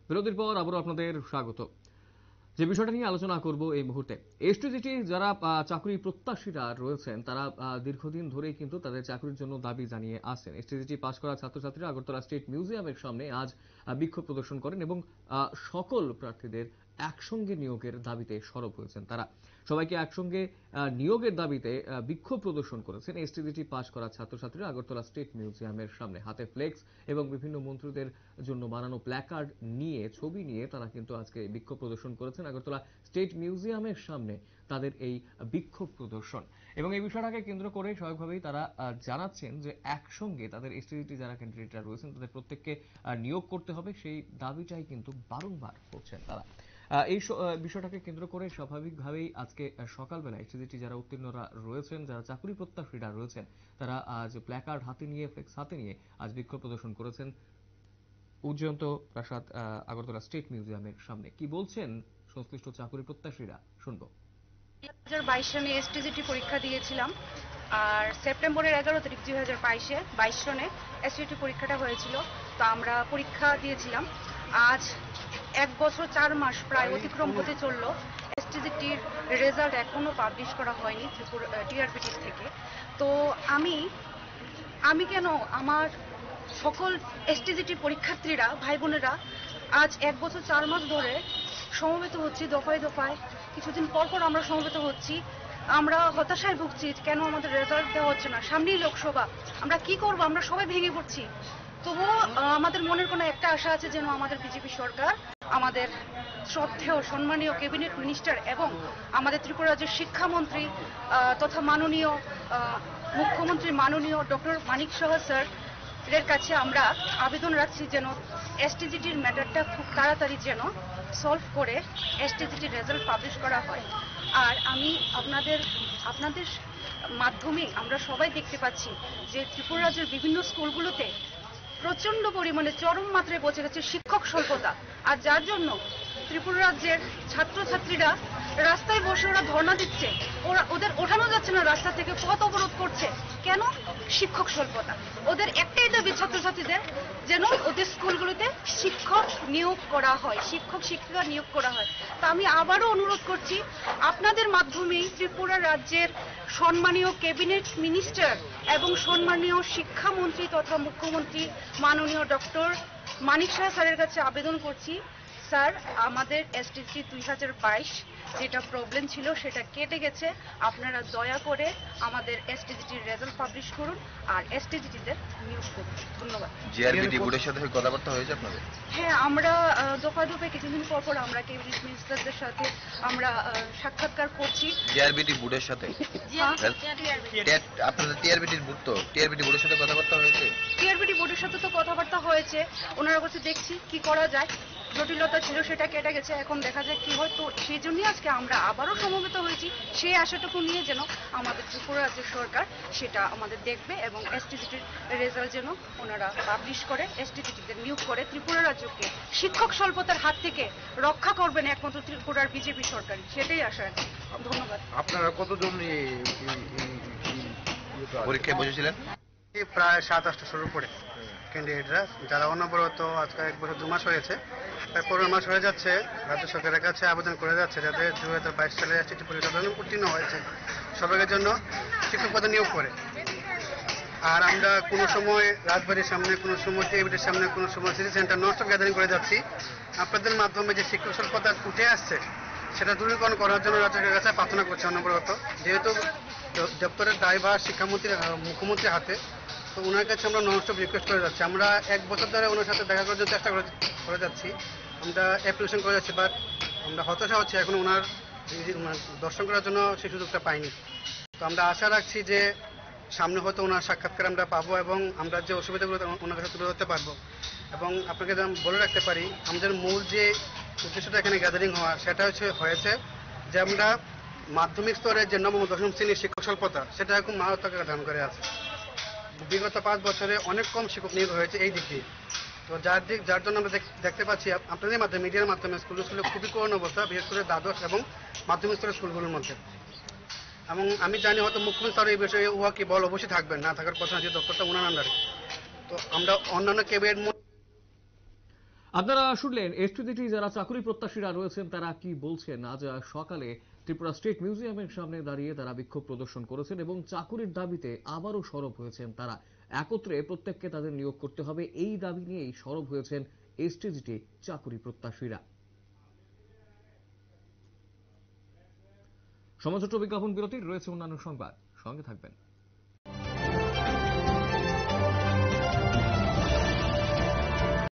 বিরতির পর আবারও আপনাদের স্বাগত। যে বিষয়টা নিয়ে আলোচনা করব এই মুহূর্তে, এসটিজিটি যারা চাকরি প্রত্যাশীরা রয়েছেন তারা দীর্ঘদিন ধরেই কিন্তু তাদের চাকরির জন্য দাবি জানিয়ে আসছেন। এসটিজিটি পাশ করা ছাত্রছাত্রীরা আগরতলা স্টেট মিউজিয়ামের সামনে আজ বিক্ষোভ প্রদর্শন করেন এবং সকল প্রার্থীদের একসঙ্গে নিয়োগের দাবিতে সরব হয়েছেন। তারা সবাইকে একসঙ্গে নিয়োগের দাবিতে বিক্ষোভ প্রদর্শন করেছেন এসটিজিটি পাশ করা ছাত্রছাত্রীরা আগরতলা স্টেট মিউজিয়ামের সামনে। হাতে ফ্লেক্স এবং বিভিন্ন মন্ত্রীদের জন্য বানানো প্ল্যাকার্ড নিয়ে, ছবি নিয়ে তারা কিন্তু আজকে বিক্ষোভ প্রদর্শন করেছেন আগরতলা স্টেট মিউজিয়ামের সামনে। তাদের এই বিক্ষোভ প্রদর্শন এবং এই বিষয়টাকে কেন্দ্র করে স্বাভাবিকভাবেই তারা জানাচ্ছেন যে একসঙ্গে তাদের এসটিজিটি যারা ক্যান্ডিডেটরা রয়েছেন তাদের প্রত্যেককে নিয়োগ করতে হবে, সেই দাবিটাই কিন্তু বারংবার করছেন তারা। এই বিষয়টাকে কেন্দ্র করে স্বাভাবিকভাবেই আজকে সকালবেলা এসটিজিটি যারা উত্তীর্ণরা রয়েছেন, যারা চাকরি প্রত্যাশীরা রয়েছেন, তারা আজ প্ল্যাকার্ড হাতে নিয়ে, ফ্লেক্স হাতে নিয়ে আজ বিক্ষোভ প্রদর্শন করেছেন উজ্জয়ন্ত প্রাসাদ আগরতলা স্টেট মিউজিয়ামের সামনে। কি বলছেন সংশ্লিষ্ট চাকরি প্রত্যাশীরা শুনবো। 2022 সনে এসটিজিটি পরীক্ষা দিয়েছিলাম, আর সেপ্টেম্বরের 11 তারিখ 2022 সনে এসটিজিটি পরীক্ষাটা হয়েছিল। তো আমরা পরীক্ষা দিয়েছিলাম। আজ 1 বছর 4 মাস প্রায় অতিক্রম হতে চলল। এসটিজিটির রেজাল্ট এখনো পাবলিশ করা হয়নি টিআরপিটি থেকে। তো আমি কেন আমার সকল এসটিজিটি পরীক্ষার্থীরা ভাই বোনেরা আজ 1 বছর 4 মাস ধরে সমবেত হচ্ছি, দফায় দফায় কিছুদিন পর পর আমরা সমবেত হচ্ছি। আমরা হতাশায় ভুগছি, কেন আমাদের রেজাল্ট দেওয়া হচ্ছে না, সামনেই লোকসভা, আমরা কি করব, আমরা সবাই ভেঙে পড়ছি। তবুও আমাদের মনের কোনো একটা আশা আছে যেন আমাদের বিজেপি সরকার, আমাদের শ্রদ্ধেয় সম্মানীয় ক্যাবিনেট মিনিস্টার এবং আমাদের ত্রিপুরা রাজ্যের শিক্ষামন্ত্রী তথা মাননীয় মুখ্যমন্ত্রী মাননীয় ডক্টর মানিক সাহা স্যার এর কাছে আমরা আবেদন রাখছি যেন এসটিজিটির ম্যাটারটা খুব তাড়াতাড়ি যেন সলভ করে এসটিজিটির রেজাল্ট পাবলিশ করা হয়। আর আমি আপনাদের মাধ্যমে আমরা সবাই দেখতে পাচ্ছি যে ত্রিপুরা রাজ্যের বিভিন্ন স্কুলগুলোতে প্রচন্ড পরিমাণে চরম মাত্রায় পৌঁছে গেছে শিক্ষক স্বল্পতা, আর যার জন্য ত্রিপুরা রাজ্যের ছাত্রছাত্রীরা রাস্তায় বসে ওরা ধর্ণা দিচ্ছে, ওদের ওঠানো যাচ্ছে না রাস্তা থেকে, পথ অবরোধ করছে। কেন? শিক্ষক স্বল্পতা। ওদের একটাই দাবি ছাত্রছাত্রীদের যেন ওদের স্কুলগুলোতে শিক্ষক নিয়োগ করা হয়, শিক্ষক শিক্ষিকা নিয়োগ করা হয়। তা আমি আবারও অনুরোধ করছি আপনাদের মাধ্যমেই ত্রিপুরা রাজ্যের সম্মানীয় ক্যাবিনেট মিনিস্টার এবং সম্মানীয় শিক্ষামন্ত্রী তথা মুখ্যমন্ত্রী মাননীয় ডক্টর মানিক সাহা স্যারের কাছে আবেদন করছি, স্যার আমাদের এসটিজিটি 2022 যেটা প্রবলেম ছিল সেটা কেটে গেছে, আপনারা দয়া করে আমাদের এসটিজিটির রেজাল্ট পাবলিশ করুন আর এসটিজিটিতে নিয়োগ করুন। ধন্যবাদ। জিআরবিটি বোর্ডের সাথে কথাবার্তা হয়েছে আপনাদের? হ্যাঁ, আমরা দফায় দফায় কিছুদিন পর পর আমরা ক্যাবিনেট মিনিস্টারদের সাথে আমরা সাক্ষাৎকার করছি। জিআরবিটি বোর্ডের সাথে আপনাদের টিআরবিটির বোর্ড, তো টিআরবিটি বোর্ডের সাথে কথাবার্তা হয়েছে? টিআরবিটি বোর্ডের সাথে তো কথাবার্তা হয়েছে, ওনারা কাছে দেখছি কি করা যায়। জটিলতা ছিল সেটা কেটে গেছে, এখন দেখা যায় কি হয়। তো সেই জন্যই আজকে আমরা আবারও সমবেত হয়েছি সেই আশাটুকু নিয়ে যেন আমাদের ত্রিপুরা রাজ্যের সরকার সেটা আমাদের দেখবে এবং এসটিজিটির রেজাল্ট যেন ওনারা পাবলিশ করে, এসটিজিটিতে নিয়োগ করে ত্রিপুরা রাজ্যকে শিক্ষক স্বল্পতার হাত থেকে রক্ষা করবেন একমাত্র ত্রিপুরার বিজেপি সরকার, সেটাই আশা রাখছি। ধন্যবাদ। আপনারা কতজন পরীক্ষায় বসেছিলেন? প্রায় 7-800 উপরে ক্যান্ডিডেটরা, যারা অনবরত আজকে 1 বছর 2 মাস হয়েছে, প্রায় 15 মাস হয়ে যাচ্ছে রাজ্য সরকারের কাছে আবেদন করে যাচ্ছে যাতে 2022 সালে এসটিজিটি পরীক্ষা উত্তীর্ণ হয়েছে সরকারের জন্য শিক্ষক পদে নিয়োগ করে। আর আমরা কোনো সময় রাজবাড়ির সামনে, কোনো সময় টিআরবিটির সামনে, কোনো সময় city centre non stop gathering করে যাচ্ছি। আপনাদের মাধ্যমে যে শিক্ষক স্বল্পতা উঠে আসছে সেটা দূরীকরণ করার জন্য রাজ্য সরকারের কাছে প্রার্থনা করছে অনবরত। যেহেতু দপ্তরের দায়ভার শিক্ষামন্ত্রী মুখ্যমন্ত্রীর হাতে, তো ওনার কাছে আমরা নন স্টপ রিকোয়েস্ট করে যাচ্ছি। আমরা 1 বছর ধরে ওনার সাথে দেখা করার জন্য চেষ্টা করে যাচ্ছি, আমরা অ্যাপ্লিকেশন করে যাচ্ছি, বাট আমরা হতাশা হচ্ছে এখন ওনার দর্শন করার জন্য সেই সুযোগটা পাইনি। তো আমরা আশা রাখছি যে সামনে হয়তো ওনার সাক্ষাৎকার আমরা পাবো এবং আমরা যে অসুবিধাগুলো ওনার কাছে তুলে ধরতে পারবো। এবং আপনাকে বলে রাখতে পারি আমাদের মূল যে উদ্দেশ্যটা এখানে গ্যাদারিং হওয়া সেটা হয়েছে যে আমরা মাধ্যমিক স্তরে যে নবম দশম শ্রেণীর শিক্ষক স্বল্পতা সেটা এখন মারাত্মক ধারণ করে আছে। বিগত 5 বছরে অনেক কম শিক্ষক নিয়োগ হয়েছে এই দিক দিয়ে। তো যার জন্য আমরা দেখতে পাচ্ছি আপনাদের মাধ্যমে, মিডিয়ার মাধ্যমে স্কুলে খুবই করুণ অবস্থা, বিশেষ করে দ্বাদশ এবং মাধ্যমিক স্তরের স্কুলগুলোর মধ্যে। এবং আমি জানি হয়তো মুখ্যমন্ত্রী স্যার এই বিষয়ে কি বল অবশ্যই থাকবেন, না থাকার কথা যে দপ্তরটা ওনার আন্ডারে। তো আমরা অন্যান্য ক্যাবিনেট আপনারা শুনলেন এসটিজিটি যারা চাকরি প্রত্যাশীরা রয়েছেন তারা কি বলছেন। আজ সকালে ত্রিপুরা স্টেট মিউজিয়ামের সামনে দাঁড়িয়ে তারা বিক্ষোভ প্রদর্শন করেছেন এবং চাকুরির দাবিতে আবারও সরব হয়েছেন তারা। একত্রে প্রত্যেককে তাদের নিয়োগ করতে হবে এই দাবি নিয়েই সরব হয়েছেন এসটিজিটি চাকুরি প্রত্যাশীরা। সমাজত্ব বিজ্ঞাপন বিরতির রয়েছে অন্যান্য সংবাদ, সঙ্গে থাকবেন।